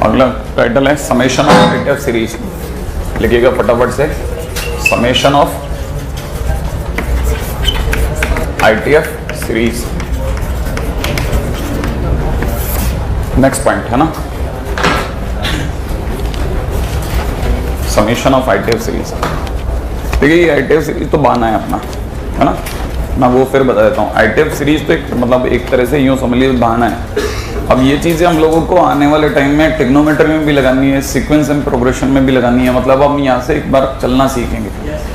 अगला टाइटल है summation of ITF series. लिखिएगा फटाफट से, summation of ITF series. Next point है ना, समेशन ऑफ आईटीएफ सीरीज। देखिए ये आईटीएफ सीरीज तो बहाना है अपना, है ना, मैं वो फिर बता देता हूँ। आईटीएफ सीरीज तो एक मतलब एक तरह से यूँ समझ लीजिए बहाना है। अब ये चीज़ें हम लोगों को आने वाले टाइम में ट्रिग्नोमेट्री में भी लगानी है, सीक्वेंस एंड प्रोग्रेशन में भी लगानी है। मतलब हम यहाँ से एक बार चलना सीखेंगे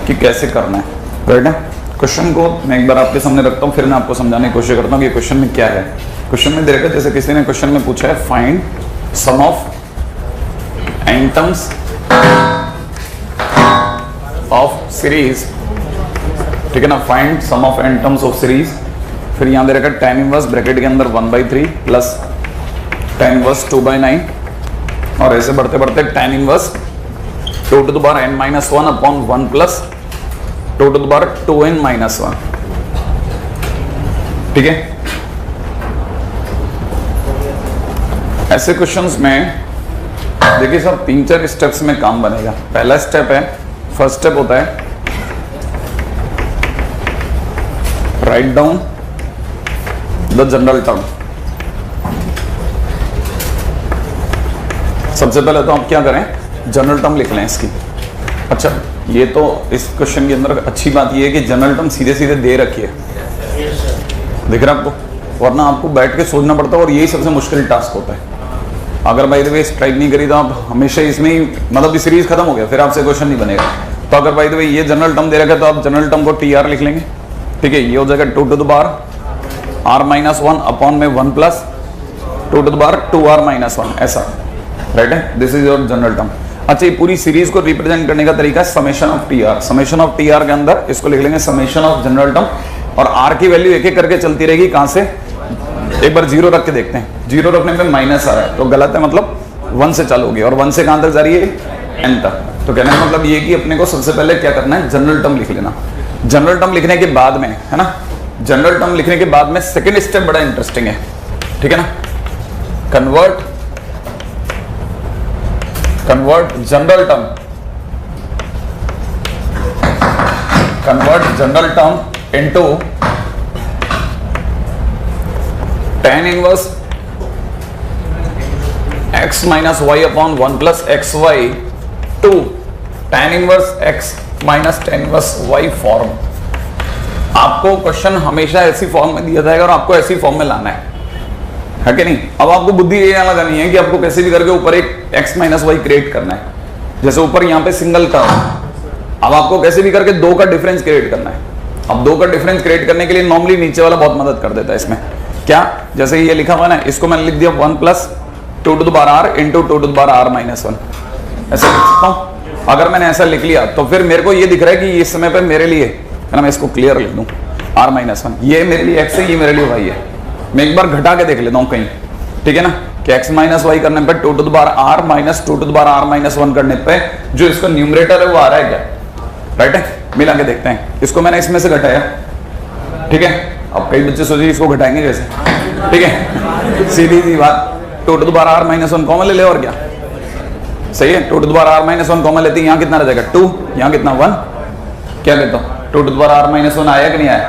कि कैसे करना है, राइट है। क्वेश्चन को मैं एक बार आपके सामने रखता हूँ, फिर मैं आपको समझाने की कोशिश करता हूँ कि क्वेश्चन में क्या है। क्वेश्चन में देखा जैसे किसी ने क्वेश्चन में पूछा है find sum of atoms of series, ठीक है ना, find sum of atoms of series. फिर यहाँ दे रखा tan इनवर्स ब्रैकेट के अंदर 1/3 प्लस tan इनवर्स 2/9 और ऐसे बढ़ते बढ़ते tan inverse 2 to the power n-1 upon 1 plus 2 to the power 2n-1, ठीक है। ऐसे क्वेश्चंस में देखिए सब 3-4 स्टेप्स में काम बनेगा। पहला स्टेप है, फर्स्ट स्टेप होता है write down the general term. सबसे पहले तो आप क्या करें, जनरल टर्म लिख लें इसकी। अच्छा ये तो इस क्वेश्चन के अंदर अच्छी बात ये है कि जनरल टर्म सीधे सीधे दे रखी है, दिख रहा है आपको, वरना आपको बैठ के सोचना पड़ता है और यही सबसे मुश्किल टास्क होता है। अगर बाय द वे स्ट्राइक नहीं करी तो आप हमेशा इसमें ही मतलब ये सीरीज खत्म हो गया, फिर आपसे क्वेश्चन नहीं बनेगा। तो अगर बाय द वे ये जनरल टर्म दे रखा है तो आप जनरल टर्म को TR लिख लेंगे, ठीक है। ये हो जाएगा 2 to the power r-1 upon में 1 plus 2 to the power 2r-1, ऐसा, राइट है। This is your general term. अच्छा ये पूरी सीरीज को रिप्रेजेंट करने का तरीका summation of TR। Summation of TR के अंदर इसको लिख लेंगे समेशन ऑफ जनरल टर्म, और R की वैल्यू एक एक करके चलती रहेगी। कहां से, एक बार 0 रख के देखते हैं। 0 रखने में माइनस आ रहा है तो गलत है, मतलब 1 से चालू होगी, और 1 से कहां तक जा रही है, n तक। तो कहने का मतलब ये कि अपने को सबसे पहले क्या करना है, जनरल टर्म लिख लेना। जनरल टर्म लिखने के बाद में, है ना, जनरल टर्म लिखने के बाद में सेकंड स्टेप बड़ा इंटरेस्टिंग है, ठीक है ना। Convert general term, convert general term into tan inverse x minus Y upon 1 plus X Y to tan inverse x minus tan inverse y form. आपको क्वेश्चन हमेशा ऐसी फॉर्म में दिया जाएगा और आपको ऐसी फॉर्म में लाना है कि नहीं। अब आपको बुद्धि ये लगानी है कि आपको कैसे भी करके ऊपर एक x माइनस वाई क्रिएट करना है। जैसे ऊपर यहाँ पे सिंगल टर्म, अब आपको कैसे भी करके 2 का डिफरेंस क्रिएट करना है। अब 2 का डिफरेंस क्रिएट करने के लिए नॉर्मली नीचे वाला बहुत मदद कर देता है इसमें। क्या, जैसे ये लिखा हुआ ना, इसको मैंने लिख दिया 1 plus 2 to the power r into 2 to the power r-1, ऐसा लिख सकता हूँ। अगर मैंने ऐसा लिख लिया तो फिर मेरे को ये दिख रहा है कि इस समय पे मेरे लिए, है ना, मैं इसको क्लियर लिख दूं r-1, ये मेरे लिए x है, ये मेरे लिए y है। मैं एक बार घटा के देख लेता हूँ कहीं, ठीक है ना, कि x माइनस वाई करने पे 2 to the power r minus 2 to the power r-1 करने पे जो इसका न्यूमरेटर है वो आ रहा है क्या, राइट है। मिला के देखते हैं, इसको मैंने इसमें से घटाया, ठीक है। अब कई बच्चे सोचिए इसको घटाएंगे कैसे, ठीक है, सीधी सी बात, 2 to the power r-1 common ले ले, और क्या सही है। 2 to the power r-1 common लेते हैं, यहाँ कितना रह जाएगा 2, यहाँ कितना 1, क्या कहता हूँ 2 to the power r-1 आया कि नहीं आया,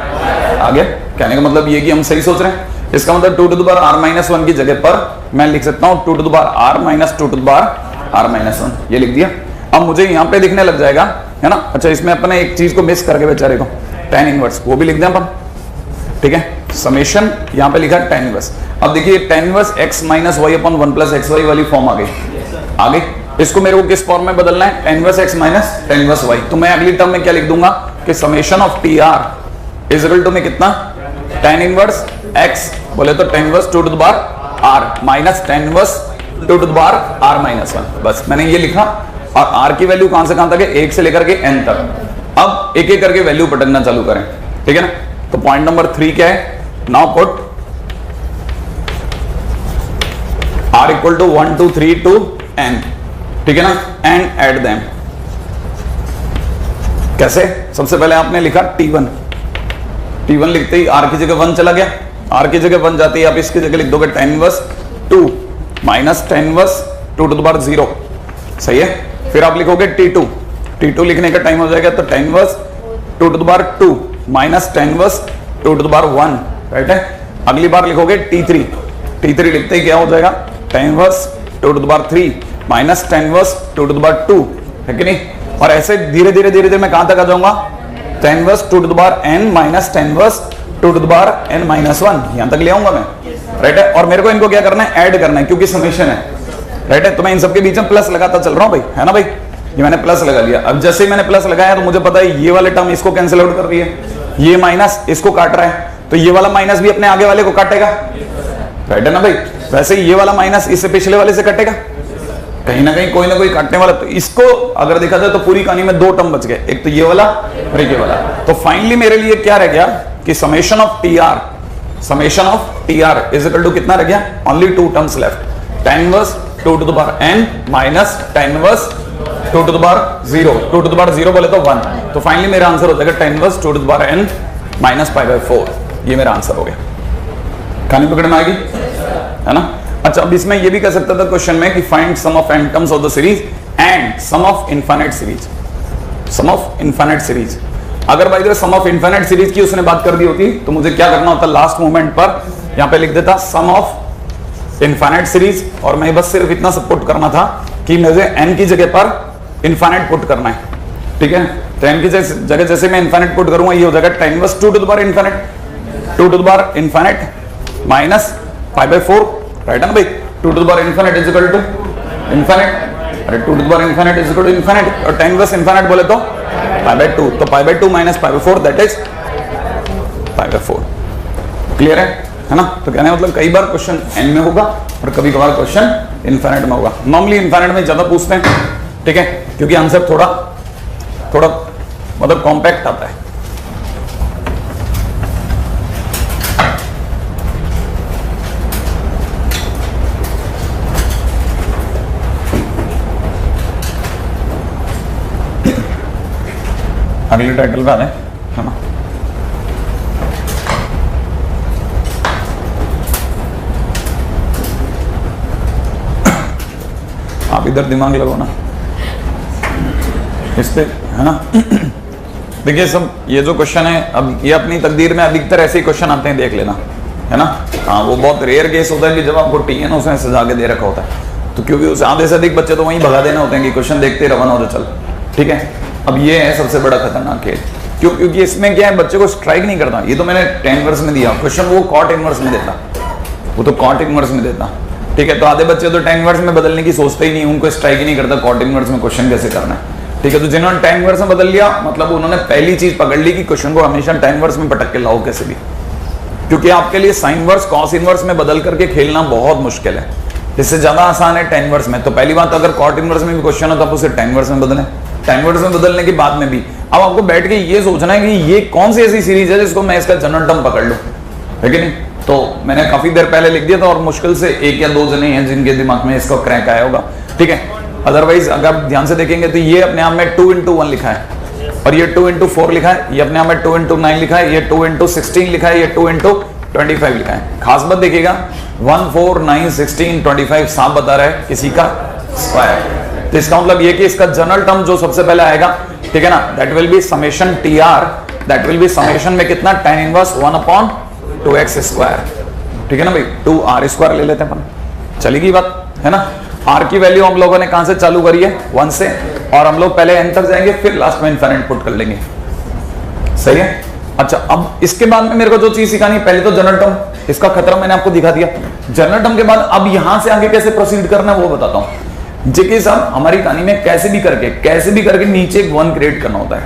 आ गया। कहने का मतलब ये कि हम सही सोच रहे हैं। इसका मतलब 2 to the power r-1 की जगह पर मैं लिख सकता हूँ 2 to the power r minus 2 to the power r-1, ये लिख दिया। अब मुझे यहाँ पे दिखने लग जाएगा, है ना। अच्छा इसमें अपने एक चीज को मिस करके बेचारे को, tan इनवर्स, वो भी लिख दें अपन, ठीक है। समेशन यहाँ पे लिखा tan इनवर्स। अब देखिए tan inverse x minus Y upon 1 plus X Y वाली फॉर्म आ गई। इसको मेरे को किस फॉर्म में बदलना है, tan inverse x minus tan inverse y। तो मैं अगली टर्म में क्या लिख दूंगा कि summation of TR is equal to में कितना, tan इनवर्स x बोले तो tan inverse 2 to the power r minus tan inverse 2 to the power r-1। बस मैंने ये लिखा, और r की वैल्यू कहां से कहां तक है, 1 से लेकर के n तक। अब एक एक करके वैल्यू पटकना चालू करें, ठीक है ना। तो पॉइंट नंबर 3 क्या है, now put r equal to 1 2 3 to n, ठीक है ना, एंड ऐड देम। कैसे, सबसे पहले आपने लिखा t1 लिखते ही r की जगह 1 चला गया, r की जगह 1 जाती है, आप इसकी जगह लिख दोगे tan inverse 2 minus tan inverse two to the power 0, सही है। फिर आप लिखोगे t2, t2 लिखने का टाइम हो जाएगा तो tan inverse two to the power 2 minus tan inverse two to the power 1, right है। अगली बार लिखोगे t3, t3 लिखते ही क्या हो जाएगा tan inverse two to the power 3 minus tan inverse two to the power 2, है कि नहीं। और ऐसे धीरे धीरे धीरे धीरे मैं कहां तक आ जाऊंगा, tan inverse two to the power n minus tan inverse two to the power n minus 1, यहां तक ले आऊंगा मैं, राइट है। और मेरे को इनको क्या करना है, ऐड करना है, क्योंकि समेशन है, राइट है। तो मैं इन सबके बीच में प्लस लगाता चल रहा हूं भाई, है ना भाई। ये मैंने प्लस लगा लिया। अब जैसे ही मैंने प्लस लगाया तो मुझे पता है ये वाले टर्म इसको कैंसिल आउट कर रही है, ये माइनस इसको काट रहा है, तो ये वाला माइनस भी अपने आगे वाले को काटेगा, राइट है ना भाई। वैसे ही ये वाला माइनस इससे पिछले वाले से कटेगा, कहीं ना कहीं कोई ना कोई काटने वाला। तो इसको अगर देखा जाए तो पूरी कहानी में 2 टर्म बच गए, एक तो ये वाला और एक ये वाला। तो फाइनली मेरे लिए क्या रह गया कि summation of T R is equal to कितना रह गया, only 2 terms left, tan inverse two to the power n minus tan inverse two to the power 0, two to the power 0 बोले तो 1। तो फाइनली मेरा आंसर हो जाएगा tan inverse two to the power n minus π/4, ये मेरा answer हो गया। कहानी पकड़ में आएगी, है ना। अच्छा, अब इसमें ये भी कह सकता था क्वेश्चन में कि find sum of n terms of the series and sum of infinite series, sum of infinite series. अगर भाई जो सम ऑफ इनफाइनाइट सीरीज की उसने बात कर दी होती तो मुझे क्या करना होता, लास्ट मोमेंट पर यहां पे लिख देता सम ऑफ इनफाइनाइट सीरीज, और मैं बस सिर्फ इतना सपोर्ट करना था कि मुझे n की जगह पर इनफाइनाइट पुट करना है, ठीक है। तो n की जगह जैसे मैं इनफाइनाइट पुट करूंगा ये हो जाएगा tan inverse two to the power infinite, two to the power infinite minus π/4, right है ना भाई। Two to the power infinite is equal to infinite, अरे two to the power infinite is equal to infinite, और tan inverse infinite बोले तो π/2, तो π/2 minus π/4 that is π/4। Clear है ना। तो कहने मतलब कई बार क्वेश्चन n में होगा और कभी कभार क्वेश्चन इनफाइनाइट में होगा। नॉर्मली इनफाइनाइट में ज्यादा पूछते हैं, ठीक है, क्योंकि आंसर थोड़ा मतलब कॉम्पैक्ट आता है। अगले टाइटल पे आते हैं, है ना। आप इधर दिमाग लगाओ ना इस पे, है ना। देखिए सब ये जो क्वेश्चन है, अब ये अपनी तकदीर में अधिकतर ऐसे ही क्वेश्चन आते हैं, देख लेना, है ना। हाँ, वो बहुत रेयर केस होता है कि जब आपको टीएन उसने सजा के दे रखा होता है, तो क्योंकि उसे आधे से अधिक बच्चे तो वहीं भगा देना होते हैं कि क्वेश्चन देखते रवाना हो चल, ठीक है। अब ये है सबसे बड़ा खतरनाक खेल, क्योंकि इसमें क्या है, बच्चे को स्ट्राइक नहीं करता। ये तो मैंने tan इनवर्स में दिया क्वेश्चन, वो कॉट इनवर्स में देता, वो तो कॉट इनवर्स में देता, ठीक है। तो आधे बच्चे तो tan इनवर्स में बदलने की सोचते ही नहीं, उनको स्ट्राइक ही नहीं करता कॉट इनवर्स में क्वेश्चन कैसे करना है, ठीक है। तो जिन्होंने tan इनवर्स में बदल लिया, मतलब उन्होंने पहली चीज पकड़ ली कि क्वेश्चन को हमेशा tan इनवर्स में पटक के लाओ कैसे भी, क्योंकि आपके लिए साइन इनवर्स कॉस इनवर्स में बदल करके खेलना बहुत मुश्किल है। इससे ज्यादा आसान है tan इनवर्स में। तो पहली बात, अगर कॉट इनवर्स में भी क्वेश्चन हो तो आप उसे tan इनवर्स में बदलें, tan इनवर्स में बदलने के बाद में भी अब आपको बैठ के ये सोचना है कि ये कौन सी ऐसी सीरीज है जिसको मैं इसका जनरल टर्म पकड़ लूं, है कि नहीं। तो मैंने काफी देर पहले लिख दिया था, और मुश्किल से 1 या 2 जने हैं जिनके दिमाग में इसका क्रैक आया होगा, ठीक है। अदरवाइज अगर आप ध्यान से देखेंगे तो ये अपने आप में 2 into 1 लिखा है, और ये 2 into 4 लिखा है, ये अपने आप में 2 into 9 लिखा है, ये 2 into 16 लिखा है, ये 2 into 25 लिखा है। खास बात देखिएगा 1 4 9 16 25 साफ बता रहा है किसी का स्क्वायर। तो इसका मतलब ये कि इसका जनरल टर्म जो सबसे पहले आएगा, ठीक है ना, that will be summation T R, that will be summation में कितना tan इनवर्स 1/2x स्क्वायर, ठीक है ना भाई। 2r स्क्वायर ले लेते हैं अपन, चलेगी बात, है ना। r की वैल्यू हम लोगों ने कहां से चालू करी है, 1 से, और हम लोग पहले n तक जाएंगे, फिर लास्ट में इनफाइनाइट पुट कर लेंगे, सही है। अच्छा, अब इसके बाद में मेरे को जो चीज सिखानी है, पहले तो जनरल टर्म, इसका खतरा मैंने आपको दिखा दिया। जनरल टर्म के बाद अब यहां से आगे कैसे प्रोसीड करना है वो बताता हूं। जेके साहब, हमारी कहानी में कैसे भी करके नीचे एक 1 क्रिएट करना होता है।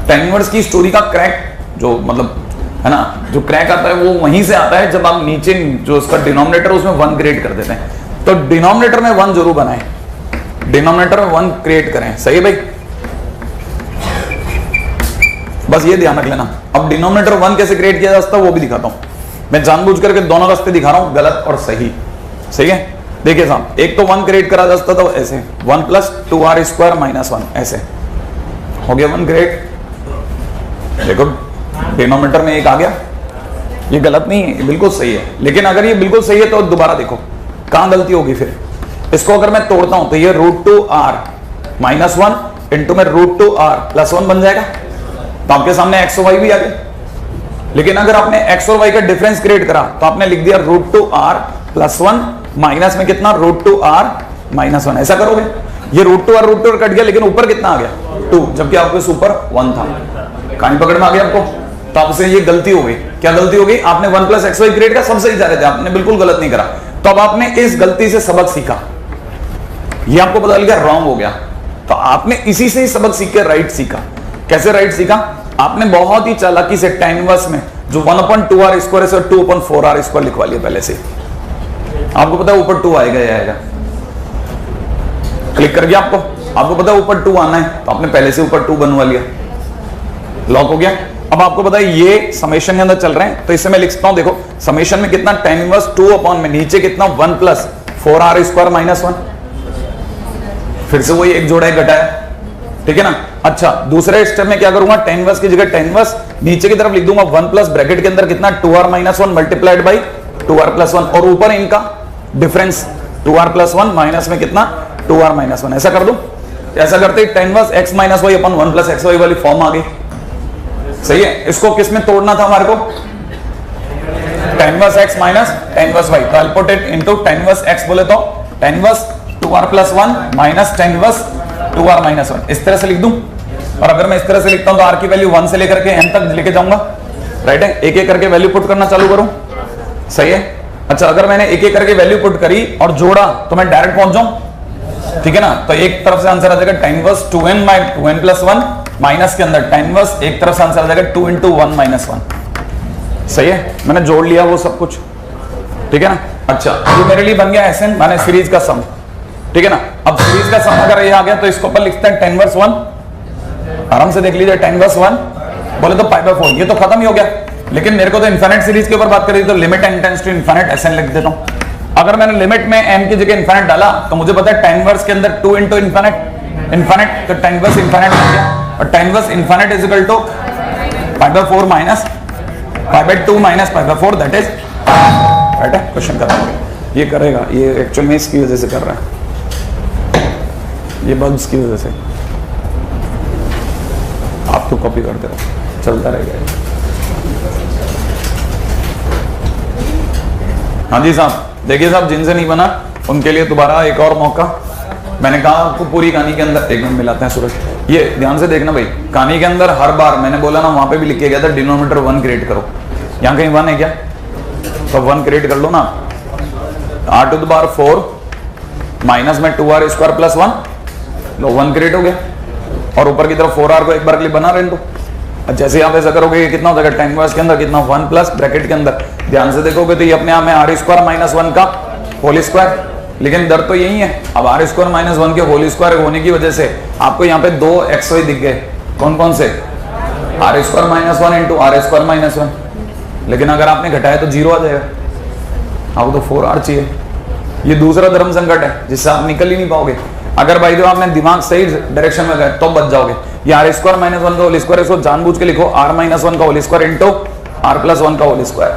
tan इनवर्स की स्टोरी का क्रैक जो मतलब है ना, जो क्रैक आता है वो वहीं से आता है जब आप नीचे जो उसका डिनोमिनेटर उसमें 1 क्रिएट कर देते हैं। तो डिनोमिनेटर में 1 जरूर बनाएं, डिनोमिनेटर में 1 क्रिएट करें, सही है भाई। बस ये ध्यान रख लेना। अब डिनोमिनेटर 1 कैसे क्रिएट किया जाता है वो भी दिखाता हूं मैं, जानबूझ करके दोनों रास्ते दिखा रहा हूं, गलत और सही, सही है। देखिए साहब, एक तो 1 क्रिएट करा जा सकता था ऐसे, 1 + 2r² - 1 ऐसे हो गया 1 क्रिएट। देखो डिनोमिनेटर में 1 आ गया, ये गलत नहीं है, बिल्कुल सही है। लेकिन अगर ये बिल्कुल सही है तो दोबारा देखो कहां गलती होगी फिर। इसको अगर मैं तोड़ता हूं तो ये √2r -1 इंटू में √2r +1 बन जाएगा। तो आपके सामने x और y भी आ गए। लेकिन अगर आपने x और y का डिफरेंस क्रिएट करा तो आपने लिख दिया √2r +1 माइनस में कितना √2r -1। ऐसा करोगे, ये √2r कट गया, लेकिन ऊपर कितना आ गया 2, जबकि आपके ऊपर 1 था। कहानी पकड़ में आ गया आपको? तो आपसे ये गलती हो गई। क्या गलती हो गई? आपने 1 + xy क्रिएट किया, सब सही जा रहे थे, आपने बिल्कुल गलत नहीं करा। तो अब आपने इस गलती से सबक सीखा, ये आपको पता लग गया रॉन्ग हो गया। तो आपने इसी से ही सबक सीख के राइट सीखा। कैसे राइट सीखा? आपने बहुत ही चालाकी से tan इनवर्स में जो 1/2r² है 2/4r² लिखवा लिया पहले से। आपको पता है ऊपर 2 आएगा, ये आएगा, क्लिक कर गया आपको पता है ऊपर 2 आना है, तो आपने पहले से ऊपर 2 बनवा लिया, लॉक हो गया। अब आपको पता है ये समेशन के अंदर चल रहे हैं, तो इसे मैं लिखता हूं, देखो समेशन में कितना tan इनवर्स 2 में नीचे कितना 1 + 4r² - 1। फिर से वही एक जोड़ा है घटाया, ठीक है ना। अच्छा, दूसरे स्टेप में क्या करूंगा, tan इनवर्स की जगह tan इनवर्स नीचे की तरफ लिख दूंगा 1 प्लस ब्रैकेट के अंदर कितना 2r - 1 मल्टीप्लाइड बाई 2r + 1 और ऊपर इनका डिफरेंस 2r + 1 माइनस में कितना 2r - 1। ऐसा कर दूं? ऐसा करते ही tan inverse x - y / 1 + xy वाली फॉर्म आ गई। सही है। इसको किस में तोड़ना था हमारे को? tan inverse x minus tan inverse y। तो I'll put it into tan inverse x बोले तो tan inverse 2r + 1 minus tan inverse 2r - 1। इस तरह से लिख दूं। और अगर मैं इस तरह से लिखता हूं तो r की वैल्यू 1 से लेकर के n तक लेके जाऊंगा, राइट है। एक एक करके वैल्यू पुट करना चालू करूं, सही है। अच्छा, अगर मैंने एक एक करके वैल्यू पुट करी और जोड़ा तो मैं डायरेक्ट पहुंच जाऊं, ठीक है ना। तो एक तरफ से आंसर आ जाएगा tan inverse 2n - 2n + 1 minus के अंदर tan इनवर्स एक तरफ से आंसर आ जाएगा 2 × 1 - 1। सही है, मैंने जोड़ लिया वो सब कुछ, ठीक है ना। अच्छा, ये मेरे लिए बन गया SN माने सीरीज का सम, ठीक है ना। अब सीरीज का सम अगर ये आ गया तो इसको अपन लिखते हैं tan इनवर्स 1। आराम से देख लीजिए, tan इनवर्स 1 बोले तो π/4, ये तो खत्म ही हो गया। लेकिन मेरे को तो इनफाइनाइट सीरीज के ऊपर बात करी तो limit n tends to infinite SN लिख देता हूं। अगर मैंने लिमिट में n की जगह इनफाइनाइट डाला तो मुझे पता है tan इनवर्स के अंदर 2 × इनफाइनाइट, तो tan इनवर्स इनफाइनाइट बन गया। और tan inverse infinite is equal to π/4 minus π/2 minus π/4, that is right है। क्वेश्चन खत्म हो गया। ये करेगा, ये एक्चुअल में इसकी वजह से कर रहा है, ये बग्स की वजह से। आप तो कॉपी करते रहो, चलता रहेगा। हाँ जी साहब, देखिए साहब, जिनसे नहीं बना उनके लिए दोबारा एक और मौका। मैंने कहा आपको पूरी कहानी के अंदर, एक मिनट मिलाते हैं सूरज, ये ध्यान से देखना भाई। कहानी के अंदर हर बार मैंने बोला ना, वहां पे भी लिख के गया था डिनोमिनेटर 1 क्रिएट करो। यहाँ कहीं 1 है क्या? तो 1 क्रिएट कर लो ना। r⁴ माइनस में 2r² + 1, लो 1 क्रिएट हो गया। और ऊपर की तरफ 4r को एक बार के लिए बना रहने दो। जैसे आप ऐसा करोगे ये कितना हो जाएगा, tan इनवर्स के अंदर कितना 1 प्लस ब्रैकेट के अंदर ध्यान से देखोगे तो ये अपने आप में r² - 1 का होल स्क्वायर। लेकिन दर तो यही है। अब r² - 1 के होल स्क्वायर होने की वजह से आपको यहाँ पे 2 xy दिख गए। कौन कौन से? r² - 1 × r² - 1। लेकिन अगर आपने घटाया तो 0 आ जाएगा। आपको तो 4r चाहिए। ये दूसरा धर्म संकट है जिससे आप निकल ही नहीं पाओगे। अगर भाई जो आपने दिमाग सही डायरेक्शन में गए तो बच जाओगे। ये r² - 1 का होल स्क्वायर, इसको जानबूझ के लिखो r - 1 का होल स्क्वायर इंटू r + 1 का होल स्क्वायर।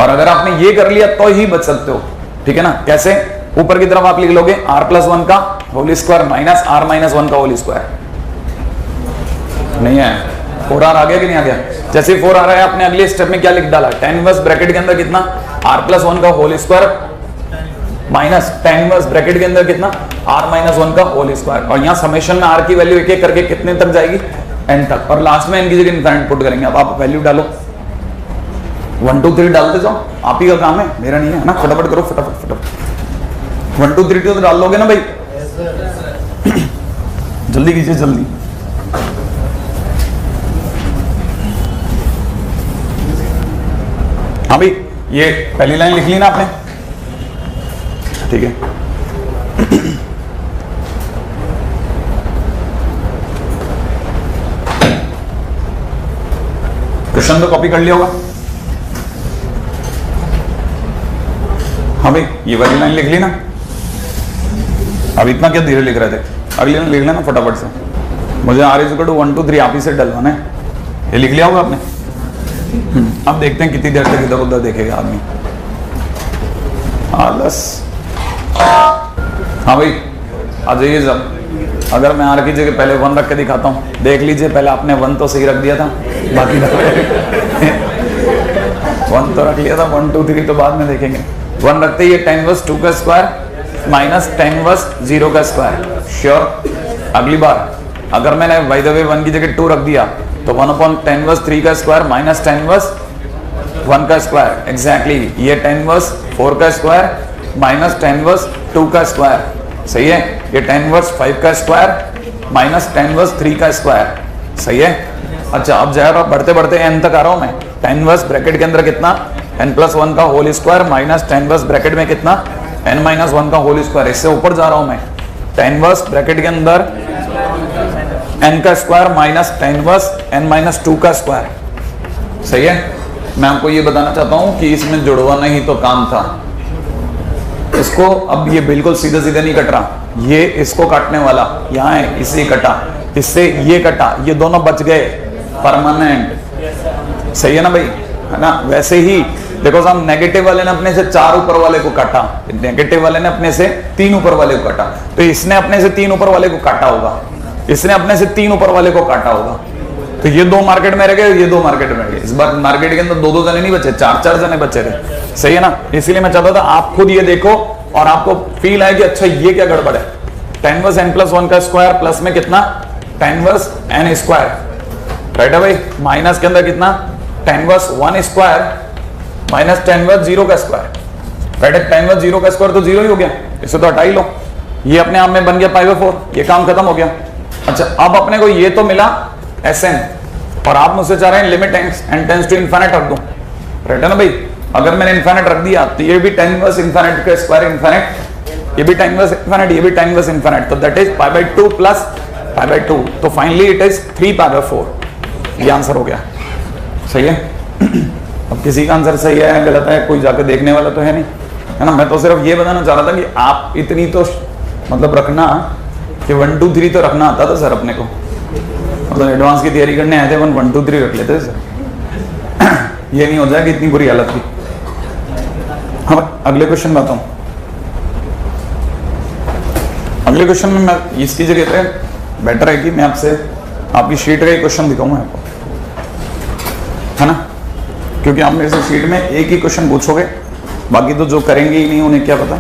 और अगर आपने ये कर लिया तो ही बच सकते हो, ठीक है ना। कैसे? ऊपर की तरफ आप लिख लोगे r + 1 का होल स्क्वायर माइनस r - 1 का होल स्क्वायर। नहीं है, 4r आ गया कि नहीं आ गया? जैसे 4 आ रहा है, आपने अगले स्टेप में क्या लिख डाला, tan इनवर्स ब्रैकेट के अंदर कितना r + 1 का whole square minus tan inverse bracket के अंदर कितना r - 1 का होल स्क्वायर। और यहाँ समेशन में r की वैल्यू एक एक करके कितने तक जाएगी, n तक। और लास्ट में n की जगह इनफाइनाइट पुट करेंगे। अब आप वैल्यू डालो, 1 2 3 डालते जाओ, आप ही का काम है, मेरा नहीं है ना। फटाफट करो, फटाफट 1 2 3 तो डाल लोगे ना भाई? जल्दी कीजिए, जल्दी। हाँ भाई, ये पहली लाइन लिख ली ना आपने, ठीक है। क्वेश्चन तो कॉपी कर लिया होगा। हाँ भाई, ये वाली लाइन लिख ली ना। अब इतना क्या धीरे लिख रहे थे? अगली लाइन लिख लेना फटाफट से। मुझे r = 1 2 3 आप ही से डलवाना है। ये लिख लिया होगा आपने। अब देखते हैं कितनी देर तक इधर उधर देखेगा आदमी। आलस। हाँ भाई आ जाइए सब। अगर मैं आर की जगह पहले 1 रख के दिखाता हूँ, देख लीजिए पहले आपने 1 तो सही रख दिया था, बाकी 1 तो रख लिया था, 1 2 3 तो बाद में देखेंगे। 1 रखते ही tan इनवर्स 2 का स्क्वायर माइनस tan इनवर्स 0 का स्क्वायर। श्योर। अगली बार अगर मैंने बाय द वे 1 की जगह 2 रख दिया तो 1/tan इनवर्स 3 का स्क्वायर माइनस tan इनवर्स 1 का स्क्वायर। एग्जैक्टली ये tan इनवर्स 4 का स्क्वायर माइनस tan इनवर्स 2 का स्क्वायर। सही है। ये tan इनवर्स 5 का स्क्वायर माइनस tan इनवर्स 3 का स्क्वायर। सही है। अच्छा अब जा रहा बढ़ते बढ़ते n तक आ रहा हूं मैं। tan इनवर्स ब्रैकेट के अंदर कितना n+1 का whole square minus tan inverse bracket में कितना n-1 का होल स्क्वायर। इससे ऊपर जा रहा हूं मैं। tan इनवर्स ब्रैकेट के अंदर n का square minus tan inverse n-2 का स्क्वायर। सही है। मैं आपको ये बताना चाहता हूं कि इसमें जुड़वा नहीं तो काम था। इसको अब ये बिल्कुल सीधे सीधे नहीं कट रहा, ये इसको काटने वाला यहाँ है, इससे कटा, इससे ये कटा, ये दोनों बच गए परमानेंट। सही है ना भाई, है ना। वैसे ही देखो साहब नेगेटिव वाले ने अपने से 4 ऊपर वाले को काटा, नेगेटिव वाले ने अपने से 3 ऊपर वाले को काटा, तो इसने अपने से 3 ऊपर वाले को काटा होगा, इसने अपने से 3 ऊपर वाले को काटा होगा। तो ये 2 मार्केट में रह गए, ये 2 मार्केट में रह गए। इस बार मार्केट के अंदर 2-2 जने नहीं बचे, 4-4 जने बचे थे। सही है ना। इसलिए मैं चाहता था आप खुद ये देखो और आपको फील आए कि अच्छा ये क्या गड़बड़ है। tan इनवर्स n+1 का स्क्वायर प्लस में कितना tan inverse n square. Right है भाई। माइनस के अंदर कितना tan inverse 1 square minus tan inverse 0 का स्क्वायर। राइट है। tan इनवर्स 0 का स्क्वायर तो 0 ही हो गया, इसे तो हटा ही लो। ये अपने आप में बन गया π/4, ये काम खत्म हो गया। अच्छा अब अपने को ये तो मिला Sn और आप मुझसे चाह रहे हैं limit n tends to infinite रख दूं। राइट है ना भाई। अगर मैंने इनफिनिट रख दिया तो ये भी tan इनवर्स इनफिनिट का स्क्वायर इनफिनिट, ये भी tan इनवर्स इनफिनिट, ये भी tan इनवर्स इनफिनिट, तो दैट इज π/2 प्लस π/2, तो फाइनली इट इज 3π/4। ये आंसर हो गया। सही है। अब किसी का आंसर सही है गलत है कोई जाकर देखने वाला तो है नहीं, है ना। मैं तो सिर्फ ये बताना चाह रहा था कि आप इतनी तो मतलब रखना कि 1 2 3 तो रखना आता था सर अपने को, मतलब एडवांस की तैयारी करने आए थे 1 2 3 रख लेते सर। ये नहीं हो जाए कि इतनी बुरी हालत थी। हाँ अगले क्वेश्चन में आता हूं। अगले क्वेश्चन में मैं इसकी जगह पे बेटर है कि मैं आपसे आपकी शीट का एक क्वेश्चन दिखाऊंगा आपको, है ना, क्योंकि आप मेरे से शीट में एक ही क्वेश्चन पूछोगे, बाकी तो जो करेंगे ही नहीं उन्हें क्या पता,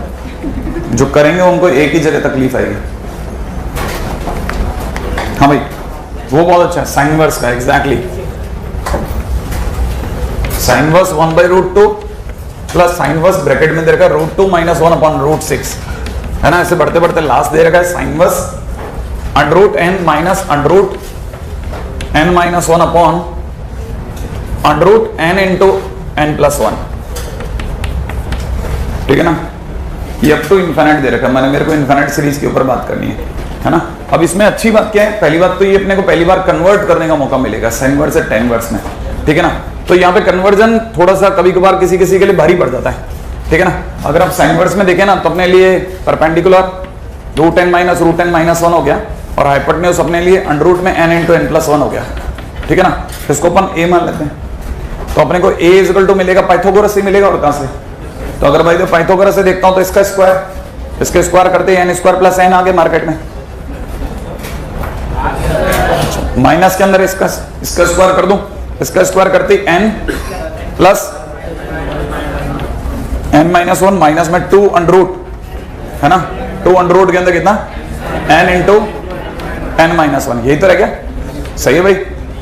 जो करेंगे उनको एक ही जगह तकलीफ आएगी। हाँ भाई वो बहुत अच्छा है साइन इनवर्स का। Exactly sine inverse 1/√2 plus sine inverse bracket में दे रखा है √2 - 1/√6, है ना। ऐसे बढ़ते बढ़ते लास्ट दे रखा है sine inverse √n minus √n/(n into n+1), ठीक है ना। ये अप टू इनफिनिट दे रखा है, मैंने मेरे को इनफिनिट सीरीज के ऊपर बात करनी है ना। अब इसमें अच्छी बात क्या है, पहली बात तो ये अपने को पहली बार कन्वर्ट करने का मौका मिलेगा साइन इनवर्स से tan इनवर्स में, ठीक है ना। तो यहाँ पे कन्वर्जन थोड़ा सा कभी कभार किसी किसी के लिए भारी पड़ जाता है, ठीक है ना। अगर आप साइन इनवर्स में देखें ना तो अपने लिए परपेंडिकुलर √n माइनस √n-1 हो गया और हाइपोटेन्यूज अपने लिए अंडर में n into n+1 हो गया, ठीक है ना। इसको अपन a मान लेते हैं, तो अपने को a इक्वल टू मिलेगा पाइथागोरस से मिलेगा, और कहां से, तो अगर भाई तो पाइथागोरस से देखता हूं तो इसका स्क्वायर, इसके स्क्वायर करते हैं n² + n आगे मार्केट में, माइनस के अंदर इसका स्क्वायर कर दूं, इसका स्क्वायर करते n प्लस n-1 माइनस में 2 अंडर, है ना। 2 अंडर के अंदर कितना n into n-1, यही तो रह गया। सही है भाई।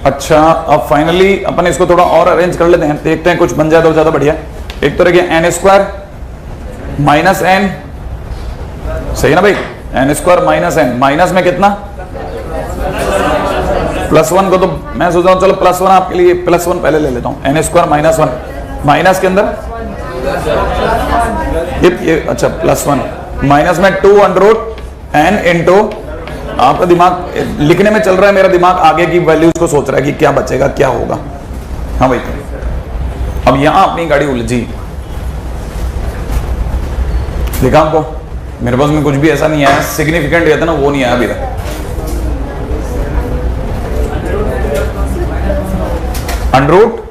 अच्छा अब फाइनली अपन इसको थोड़ा और अरेंज कर लेते हैं, देखते हैं कुछ बन जाए तो ज्यादा बढ़िया। एक तो रह गया n² माइनस n, सही है ना भाई, n² माइनस n, माइनस में कितना +1 को, तो मैं सोच रहा हूँ चलो +1 आपके लिए +1 पहले ले लेता हूँ, n² माइनस 1, माइनस के अंदर ये अच्छा +1 माइनस में 2 अंडर(n) into, आपका दिमाग लिखने में चल रहा है, मेरा दिमाग आगे की वैल्यूज को सोच रहा है कि क्या बचेगा क्या होगा। हाँ भाई अब यहां अपनी गाड़ी उलझी, देखा आपको मेरे पास में कुछ भी ऐसा नहीं आया सिग्निफिकेंट कहते ना, वो नहीं आया अभी तक। अंडर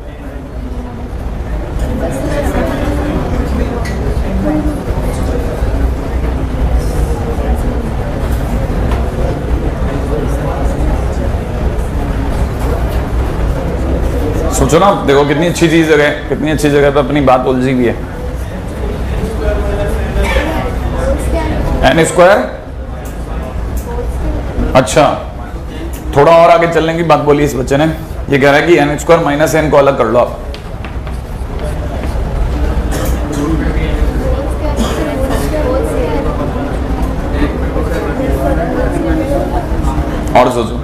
सोचो ना, देखो कितनी अच्छी चीज है, कितनी अच्छी जगह पे अपनी बात उलझी हुई है। एन स्क्वायर, अच्छा थोड़ा और आगे चलने की बात बोली इस बच्चे ने। ये कह रहा है कि एन स्क्वायर माइनस एन को अलग कर लो आप। और सोचो,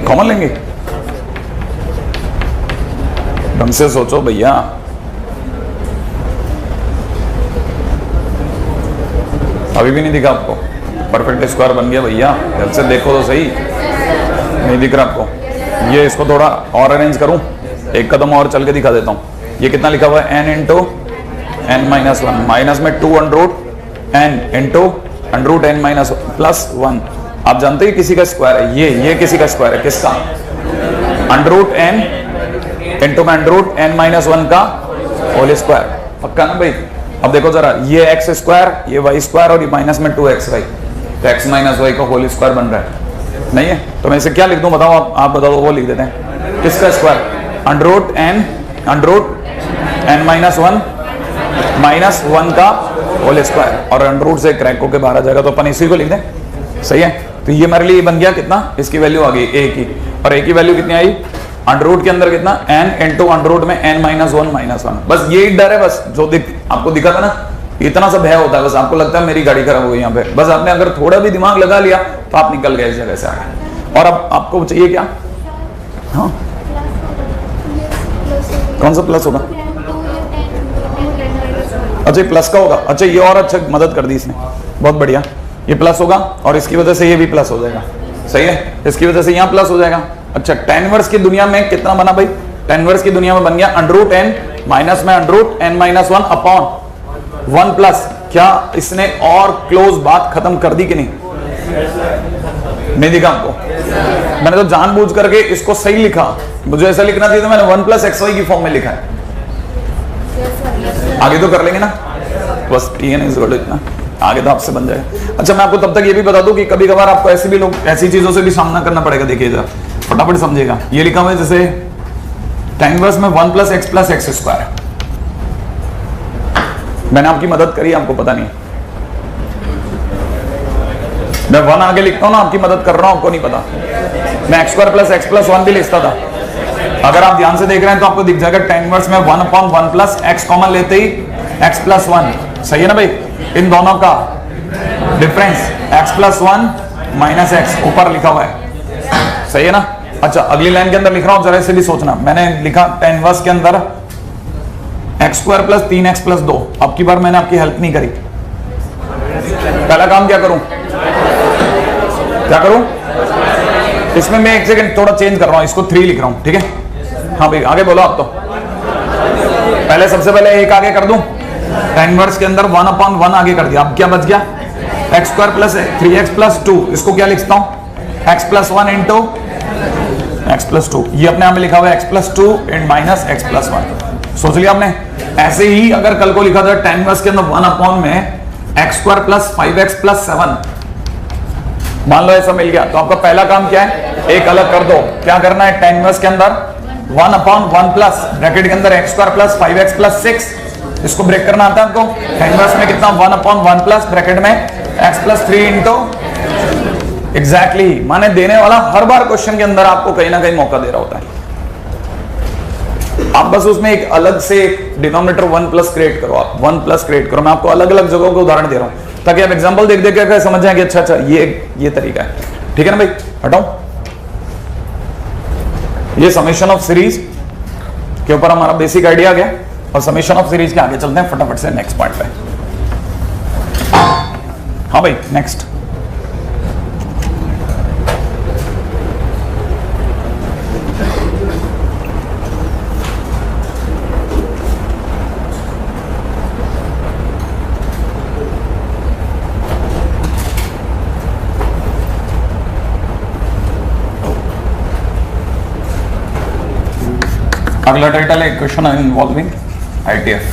कॉमन लेंगे, ढंग से सोचो भैया। अभी भी नहीं दिखा आपको? परफेक्ट स्क्वायर बन गया भैया, ध्यान से देखो तो सही। नहीं दिख रहा आपको? ये इसको थोड़ा और अरेंज करूं, एक कदम और चल के दिखा देता हूं। ये कितना लिखा हुआ है? n into N minus one, minus में 2 under N into under N minus plus 1। आप जानते हैं किसी का स्क्वायर है ये किसी का स्क्वायर है, किसका? अंडर एन इंटू में अंडर एन माइनस 1 का होल स्क्वायर। पक्का ना भाई? अब देखो जरा, ये एक्स स्क्वायर, ये वाई स्क्वायर और ये माइनस में 2xy, तो एक्स माइनस वाई का होल स्क्वायर बन रहा है, नहीं है? तो मैं इसे क्या लिख दूं बताओ? आप बताओ, वो लिख देते हैं। किसका स्क्वायर? अंडर एन माइनस 1 का होल स्क्वायर, और अंडर से क्रैक होकर बाहर आ जाएगा, तो अपन इसी को लिख दें। सही है? तो ये मेरे लिए बन गया कितना? इसकी वैल्यू आ गई a की, और a की वैल्यू कितनी आई? अंडर के अंदर कितना? n इंटू अंडर में n माइनस 1। बस यही डर है, बस जो आपको दिखा था ना, इतना सा भय होता है। बस आपको लगता है मेरी गाड़ी खराब हो गई यहाँ पे, बस आपने अगर थोड़ा भी दिमाग लगा लिया तो आप निकल गए इस जगह से आगे। और अब आपको चाहिए क्या? हाँ, कौन सा प्लस होगा? अच्छा ये प्लस का होगा। अच्छा ये और अच्छा मदद कर दी इसने, बहुत बढ़िया। ये प्लस होगा और इसकी वजह से ये भी प्लस हो जाएगा। सही है? इसकी वजह से यहाँ प्लस हो जाएगा। अच्छा, tan इनवर्स की दुनिया में कितना बना भाई? tan इनवर्स की दुनिया में बन गया अंडर एन माइनस में under N minus 1 upon 1 plus. क्या इसने और क्लोज बात खत्म कर दी कि नहीं? नहीं दिखा आपको? मैंने तो जानबूझ करके इसको सही लिखा, मुझे ऐसा लिखना चाहिए, तो मैंने 1 प्लस एक्स वाई की फॉर्म में लिखा है। आगे तो कर लेंगे ना, बस इतना आगे तो आपसे बन जाएगा। अच्छा, मैं आपको तब तक ये भी बता दूं कि कभी कभार आपको ऐसे भी लोग ऐसी चीजों से भी सामना करना पड़ेगा। देखिए जरा फटाफट समझेगा। ये लिखा हुआ है जैसे tan इनवर्स में 1 प्लस एक्स स्क्वायर। मैंने आपकी मदद करी, आपको पता नहीं। मैं 1 आगे लिखता हूं ना, आपकी मदद कर रहा हूं, आपको नहीं पता। मैं x square plus x plus 1 भी लिखता था। अगर आप ध्यान से देख रहे हैं तो आपको दिख जाएगा tan इनवर्स में 1 अपॉन 1 प्लस एक्स कॉमन लेते ही एक्स प्लस 1। सही है ना भाई? इन दोनों का difference x plus 1 minus x ऊपर लिखा हुआ है। सही है ना? अच्छा, अगली लाइन के अंदर लिख रहा हूं, जरा इसे भी सोचना। मैंने लिखा tan इनवर्स के अंदर x square plus 3x plus 2। अब की बार मैंने आपकी हेल्प नहीं करी। पहला काम क्या करूं? इसमें मैं एक सेकंड थोड़ा चेंज कर रहा हूं, इसको 3 लिख रहा हूं, ठीक है? हाँ भाई आगे बोलो आप। तो पहले सबसे पहले एक आगे कर दूं, tan इनवर्स के अंदर 1 अपॉन 1 आगे कर दिया। अब क्या बच गया? X square plus 3x plus 2। इसको क्या लिखता हूं? X plus 1 into x plus 2। ये अपने आप में लिखा हुआ है x plus 2 and minus x plus 1। सोच लिया आपने? ऐसे ही अगर कल को लिखा था tan इनवर्स के अंदर 1 अपॉन में x square plus 5x plus 7, मान लो ऐसा मिल गया, तो आपका पहला काम क्या है? एक अलग कर दो। क्या करना है? tan इनवर्स के अंदर 1 अपॉन 1 प्लस ब्रैकेट के अंदर x square plus 5x plus 6, इसको ब्रेक करना आता है आपको? tan इनवर्स में कितना? 1 अपॉन 1 प्लस ब्रैकेट में x प्लस 3 इंटू एग्जैक्टली। माने देने वाला हर बार क्वेश्चन के अंदर आपको कहीं ना कहीं मौका दे रहा होता है। आप बस उसमें एक अलग से डिनोमिनेटर 1 प्लस क्रिएट करो। आप 1 प्लस क्रिएट करो। मैं आपको अलग अलग जगहों के उदाहरण दे रहा हूं ताकि आप एग्जांपल देख देख कर समझ जाए कि अच्छा अच्छा ये तरीका है। ठीक है ना भाई? हटाओ। ये समेशन ऑफ सीरीज के ऊपर हमारा बेसिक आइडिया आ गया, और समेशन ऑफ सीरीज के आगे चलते हैं फटाफट से नेक्स्ट पॉइंट पे। हाँ भाई नेक्स्ट। अगला टाइटल है क्वेश्चन इन्वॉल्विंग ITF।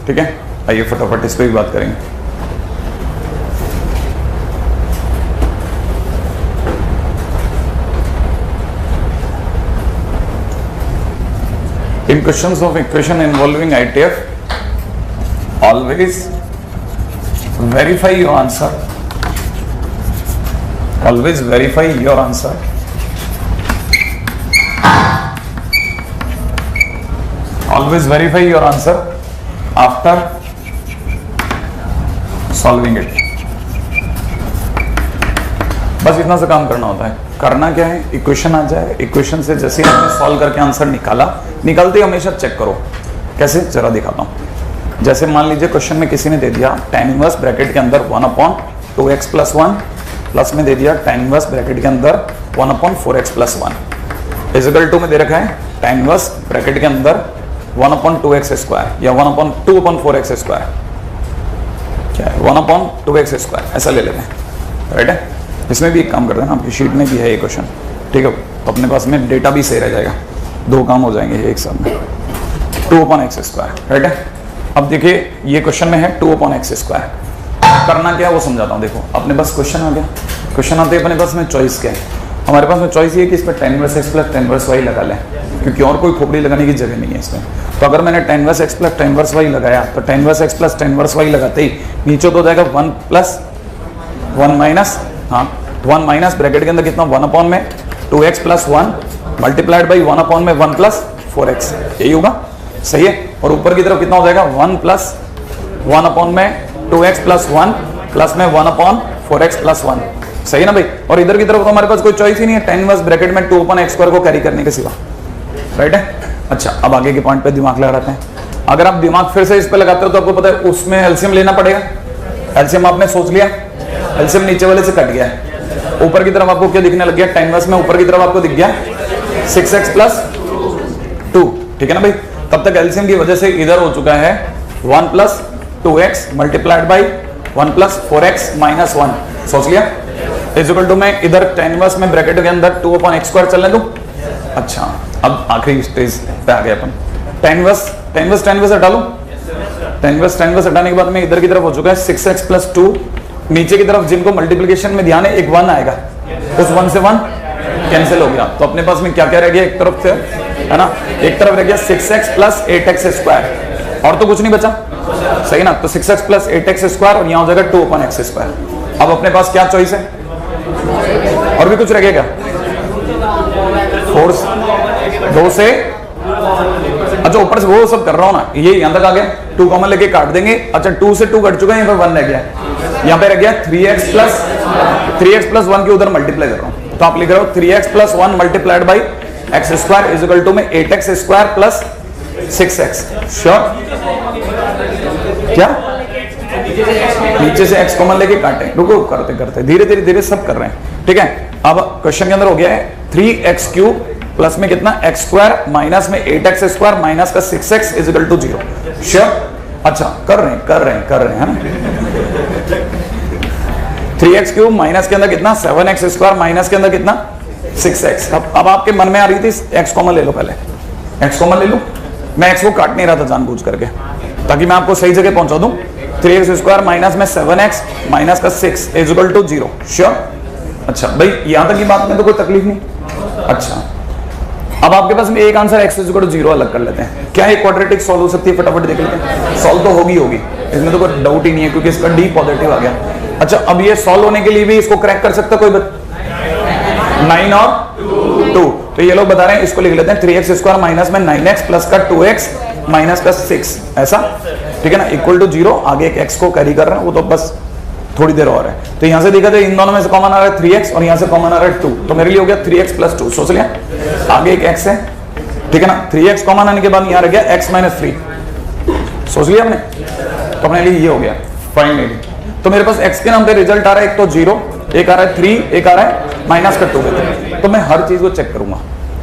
ठीक है, आइए फटाफट इस पर भी बात करेंगे। In questions of equation involving ITF, always verify your answer. Always verify your answer. Always verify your answer after solving it. बस इतना सा काम करना होता है। करना क्या है, इक्वेशन आ जाए, इक्वेशन से जैसे ही आपने सॉल्व करके आंसर निकाला, निकालते ही हमेशा चेक करो। कैसे, जरा दिखाता हूं। जैसे मान लीजिए क्वेश्चन में किसी ने दे दिया tan इनवर्स ब्रैकेट के अंदर 1/2x + 1 प्लस में दे दिया tan इनवर्स ब्रैकेट के अंदर 1/4x + 1 इक्वल टू में दे रखा है tan इनवर्स ब्रैकेट के अंदर 1/2x² या 1/2/4x², क्या है 1/2x², ऐसा ले लेते हैं, राइट है। इसमें भी एक काम करते हैं ना, आपकी शीट में भी है ये क्वेश्चन, ठीक है, तो अपने पास में डेटा भी सही रह जाएगा, दो काम हो जाएंगे एक साथ में। 2/x², राइट है। अब देखिए ये क्वेश्चन में है 2/x², करना क्या है वो समझाता हूँ। देखो अपने पास क्वेश्चन आ गया, क्वेश्चन आते अपने पास में चॉइस क्या है, हमारे पास में चॉइस ये है कि इस पर tan inverse x + tan inverse y लगा लें, क्योंकि और कोई खोपड़ी लगाने की जगह नहीं है इसमें। तो अगर मैंने tan inverse x + tan inverse y लगाया, तो tan inverse x + tan inverse y लगाते ही नीचे तो हो जाएगा 1 + 1 माइनस, हाँ 1 माइनस ब्रैकेट के अंदर कितना 1/2x + 1 मल्टीप्लाइड बाई 1/1 + 4x, यही होगा, सही है। और ऊपर की तरफ कितना हो जाएगा 1 + 1/2x + 1 प्लस में 1/4x + 1, सही है ना भाई। और इधर की तरफ तो हमारे पास कोई चॉइस ही नहीं है tan इनवर्स ब्रैकेट में 2/x² को कैरी करने के सिवा, राइट है। अच्छा अब आगे के पॉइंट पे दिमाग लगाते हैं। अगर आप दिमाग फिर से इस पे लगाते हो तो आपको पता है उसमें एलसीएम लेना पड़ेगा। एलसीएम आपने सोच लिया, एलसीएम नीचे वाले से कट गया है, ऊपर की तरफ आपको क्या दिखने लग गया, tan इनवर्स में ऊपर की तरफ आपको दिख गया 6x + 2, ठीक है ना भाई। तब तक एलसीएम की वजह से इधर हो चुका है 1 + 2x मल्टीप्लाइड बाई 1 + 4x - 1, सोच लिया, इक्वल टू में इधर tan इनवर्स में ब्रैकेट के अंदर 2/x² चलने दूं। अच्छा अब आखिरी स्टेज पे आ गए अपन, tan इनवर्स हटा लो, tan इनवर्स हटाने के बाद में इधर की तरफ हो चुका है 6x + 2, नीचे की तरफ जिनको मल्टीप्लिकेशन में ध्यान है एक 1 आएगा, उस 1 से 1 कैंसिल हो गया, तो अपने पास में क्या क्या रह गया, एक तरफ से है ना, एक तरफ रह गया 6x + 8x², और तो कुछ नहीं बचा, सही ना। तो 6x + 8x² और यहाँ हो जाएगा 2/x²। अब अपने पास क्या चॉइस है, और भी कुछ रह गया क्या, 4 2 से, अच्छा ऊपर से वो सब कर रहा हूँ ना, ये यहाँ तक आ गया, 2 कॉमन लेके काट देंगे। अच्छा 2 से 2 कट चुका है, यहाँ पे 1 रह गया, यहाँ पे रह गया 3x + 1 के उधर मल्टीप्लाई कर रहा हूँ, तो आप लिख रहे हो 3x + 1 multiplied by x² equal to में 8x² + 6x। श्योर, क्या नीचे से x कॉमन लेके काटे, रुको करते करते धीरे सब कर रहे हैं, ठीक है। अब क्वेश्चन के अंदर हो गया है 3x³ प्लस में कितना x² माइनस में 8x² माइनस का 6x इक्वल टू 0। श्योर, अच्छा कर रहे हैं ना। 3x³ माइनस के अंदर कितना 7x² माइनस के अंदर कितना 6x। अब आपके मन में आ रही थी x कॉमन ले लो, पहले x कॉमन ले लो, मैं x को काट नहीं रहा था जानबूझ करके, ताकि मैं आपको सही जगह पहुंचा दूं। 3x² माइनस में 7x माइनस का 6 इक्वल टू 0। श्योर, अच्छा भाई यहां तक की बात में तो कोई तकलीफ नहीं। अच्छा अब आपके पास में एक आंसर x इक्वल टू 0 अलग कर लेते हैं, क्या एक क्वाड्रेटिक सॉल्व हो सकती है, फटाफट देख लेते हैं। सॉल्व तो होगी, इसमें तो कोई डाउट ही नहीं है, क्योंकि इसका d पॉजिटिव आ गया। अच्छा अब ये सॉल्व होने के लिए भी इसको क्रैक कर सकता कोई 9 और 2, तो ये लोग बता रहे हैं, इसको लिख लेते हैं 3x² माइनस में 9x प्लस का 2x माइनस का 6, ऐसा ठीक है ना, इक्वल टू 0। आगे एक x को कैरी कर रहे हैं, वो तो बस थोड़ी देर और है। तो यहां से देखा जाए इन दोनों में से कॉमन आ रहा है 3x और यहां से कॉमन आ रहा है 2, तो मेरे लिए हो गया 3x + 2, सोच लिया। आगे एक x है, ठीक है ना, 3x कॉमन आने के बाद यहां रह गया x - 3, सोच लिया हमने, तो अपने लिए ये हो गया फाइनली। तो मेरे पास x के नाम पे रिजल्ट आ रहा है, एक तो 0, एक आ रहा है 3, एक आ रहा है माइनस का 2। तो मैं हर चीज को चेक करूंगा।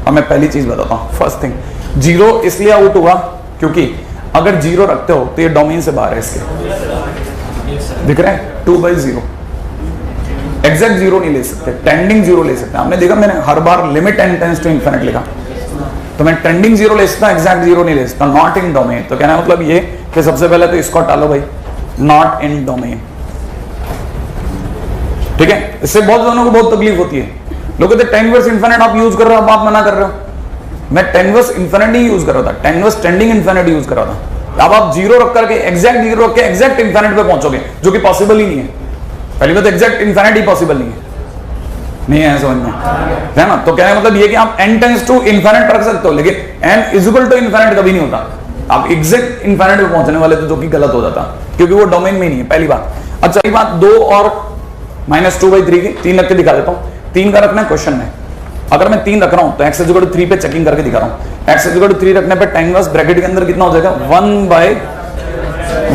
अब मैं पहली चीज बताता हूं, फर्स्ट थिंग 0 इसलिए आउट हुआ क्योंकि अगर 0 रखते हो तो ये डोमेन से बाहर है, इसके दिख रहा है 2/0, एग्जैक्ट 0 नहीं ले सकते, टेंडिंग 0 ले सकते हैं। आपने देखा मैंने हर बार limit n tends to infinite लिखा, तो मैं ट्रेंडिंग जीरो ले सकता हूं, एग्जैक्ट जीरो नहीं ले सकता, नॉट इन डोमेन। तो कहना मतलब ये कि सबसे पहले तो इसको हटा लो भाई, नॉट इन डोमेन, ठीक है। इससे बहुत जनों को बहुत तकलीफ होती है, लोग कहते टेन इनवर्स इन्फिनिट आप यूज कर रहे हो, आप मना कर रहे हो। मैं टेन इनवर्स इन्फिनिट नहीं यूज कर रहा था, tan inverse trending infinite use कर रहा था। अब आप जीरो रख करके एग्जैक्ट जीरो रख के एग्जैक्ट इन्फिनिट पे पहुंचोगे, जो कि पॉसिबल ही नहीं है। पहली बात एग्जैक्ट इन्फिनिट ही पॉसिबल नहीं है, नहीं है समझ में, है ना। तो कहने मतलब ये कि आप n टेंड्स टू इन्फिनिट रख सकते हो, लेकिन n is equal to infinite कभी नहीं होता। आप एग्जैक्ट इन्फिनिट पे पहुंचने वाले तो जो कि गलत हो जाता, क्योंकि वो डोमेन में नहीं है, पहली बात। अच्छा पहली बात 2 और -2/3 की 3 रख के दिखा देता हूं। 3 का रखना है क्वेश्चन में, अगर मैं 3 रख रहा हूं तो x इक्वल टू 3 पे चेकिंग करके दिखा रहा हूं। x इक्वल टू 3 रखने पे tan इनवर्स ब्रैकेट के अंदर कितना हो जाएगा,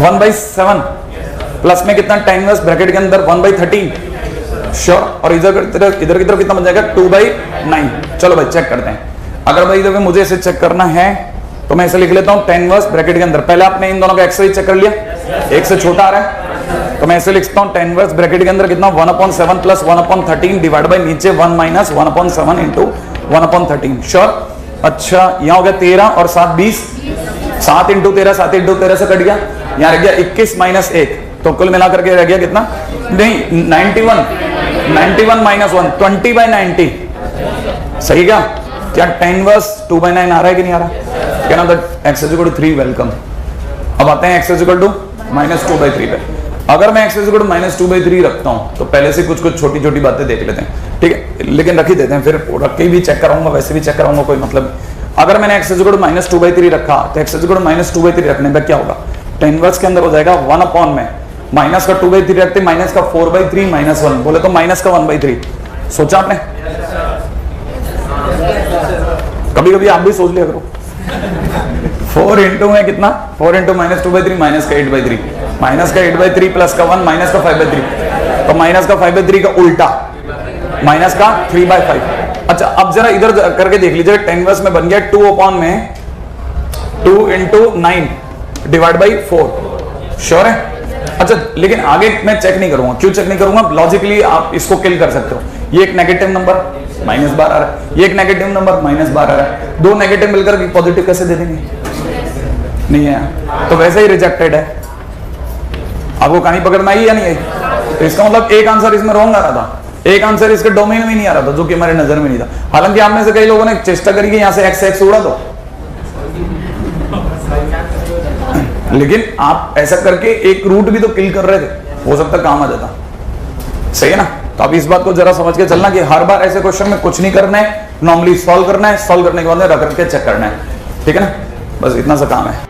1/7 प्लस में कितना tan इनवर्स ब्रैकेट के अंदर 1/13, श्योर। और इधर की तरफ कितना बन जाएगा, 2/9। चलो भाई चेक करते हैं। अगर भाई इधर मुझे इसे चेक करना है तो मैं इसे लिख लेता हूं tan इनवर्स ब्रैकेट के अंदर, पहले आपने इन दोनों का x चेक कर लिया, 1 से छोटा आ रहा है तो मैं इसे लिखता हूं tan इनवर्स ब्रैकेट के अंदर कितना 1/7 प्लस 1/13 डिवाइड बाय नीचे 1 माइनस 1/7 इंटू 1/13, श्योर। अच्छा यहां हो गया 13 और 7 20, 7 इंटू 13, 7 इंटू 13 से कट गया, यहां रह गया 21 माइनस 1, तो कुल मिला करके रह गया कितना, नहीं 91 माइनस 1, 20/90, सही क्या tan इनवर्स 2/9 आ रहा है कि नहीं आ रहा। क्या ना x इक्वल टू 3, वेलकम। अब आते हैं x इक्वल टू -2/3 पे। अगर मैं x इक्वल टू -2/3 रखता हूं तो पहले से कुछ छोटी छोटी बातें देख लेते हैं, ठीक है, लेकिन रख ही देते हैं, फिर रख के भी चेक कराऊंगा, वैसे भी चेक कराऊंगा, कोई मतलब। अगर मैंने x इक्वल टू -2/3 रखा तो x इक्वल टू -2/3 रखने पर क्या होगा, tan इनवर्स के अंदर हो जाएगा 1 अपॉन में माइनस का 2/3 रखते, माइनस का 4/3 -1, बोले तो माइनस का 1/3। सोचा आपने, कभी कभी आप भी सोच लिया करो। 4 इंटू में कितना, 4 इंटू -2/3 माइनस का 8/3, माइनस का 8/3 प्लस का 1 माइनस का 5/3, तो माइनस का 5/3 का उल्टा माइनस का 3/5। अच्छा अब जरा इधर करके देख लीजिए, tan इनवर्स में बन गया 2 अपॉन में 2 इंटू 9 डिवाइड बाई 4, श्योर है। अच्छा लेकिन आगे मैं चेक नहीं करूंगा, क्यों चेक नहीं करूंगा, लॉजिकली आप इसको किल कर सकते हो। ये एक नेगेटिव नंबर -12 आ रहा है, ये एक नेगेटिव नंबर -12 आ रहा है, दो नेगेटिव मिलकर पॉजिटिव कैसे दे देंगे, नहीं है, तो वैसे ही रिजेक्टेड है। आपको कहानी पकड़ में आई या नहीं आई, तो इसका मतलब एक आंसर इसमें रॉन्ग आ रहा था, एक आंसर इसके डोमेन में नहीं आ रहा था, जो कि हमारे नजर में नहीं था। हालांकि आप में से कई लोगों ने चेष्टा करी कि यहां से x उड़ा दो, लेकिन आप ऐसा करके एक रूट भी तो किल कर रहे थे, हो सकता काम आ जाता, सही है ना। तो आप इस बात को जरा समझ के चलना कि हर बार ऐसे क्वेश्चन में कुछ नहीं करना है, नॉर्मली सॉल्व करना है, सॉल्व करने के बाद रख के चेक करना है, ठीक है ना, बस इतना सा काम है।